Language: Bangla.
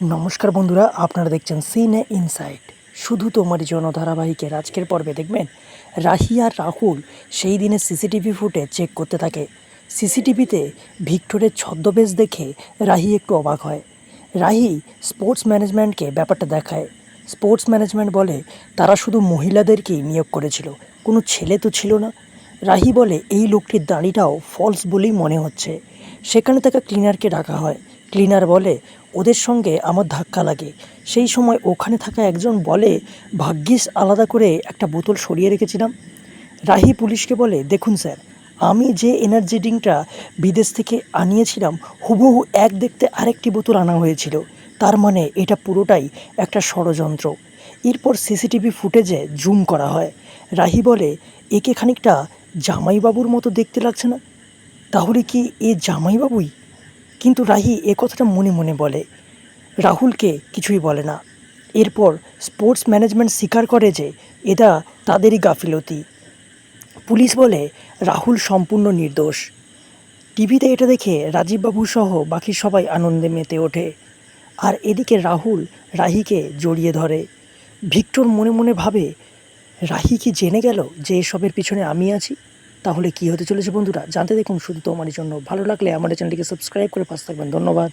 নমস্কার বন্ধুরা, আপনারা দেখছেন সিনে ইনসাইট। শুধু তোমারই জন্য ধারাবাহিকের আজকের পর্বে দেখবেন রাহি আর রাহুল সেই দিনের সিসিটিভি ফুটেজ চেক করতে থাকে। সিসিটিভিতে ভিক্টরের ছদ্মবেশ দেখে রাহি একটু অবাক হয়। রাহি স্পোর্টস ম্যানেজমেন্টকে ব্যাপারটা দেখায়। স্পোর্টস ম্যানেজমেন্ট বলে তারা শুধু মহিলাদেরকেই নিয়োগ করেছিল, কোনো ছেলে তো ছিল না। রাহি বলে এই লোকটির দাড়িটাও ফলস বলেই মনে হচ্ছে। সেখানে থাকা ক্লিনারকে ডাকা হয়। ক্লিনার বলে ওদের সঙ্গে আমার ধাক্কা লাগে। সেই সময় ওখানে থাকা একজন বলে ভাগ্যিস আলাদা করে একটা বোতল সরিয়ে রেখেছিলাম। রাহি পুলিশকে বলে দেখুন স্যার, আমি যে এনার্জি ড্রিঙ্কটা বিদেশ থেকে আনিয়েছিলাম হুবহু এক দেখতে আরেকটি বোতল আনা হয়েছিল। তার মানে এটা পুরোটাই একটা ষড়যন্ত্র। এরপর সিসিটিভি ফুটেজে জুম করা হয়। রাহি বলে একে খানিকটা জামাইবাবুর মতো দেখতে লাগছে না? তাহলে কি এ জামাইবাবুই? কিন্তু রাহি এ কথাটা মনে মনে বলে, রাহুলকে কিছুই বলে না। এরপর স্পোর্টস ম্যানেজমেন্ট স্বীকার করে যে এটা তাদেরই গাফিলতি। পুলিশ বলে রাহুল সম্পূর্ণ নির্দোষ। টিভিতে এটা দেখে রাজীববাবু সহ বাকি সবাই আনন্দে মেতে ওঠে। আর এদিকে রাহুল রাহিকে জড়িয়ে ধরে। ভিক্টর মনে মনে ভাবে, রাহি কি জেনে গেল যে এসবের পিছনে আমি আছি? তাহলে কি হতে চলেছে বন্ধুরা, জানতে দেখুন শুধু তোমারই জন্য। ভালো লাগলে আমার চ্যানেলটিকে সাবস্ক্রাইব করে পাশে থাকবেন। ধন্যবাদ।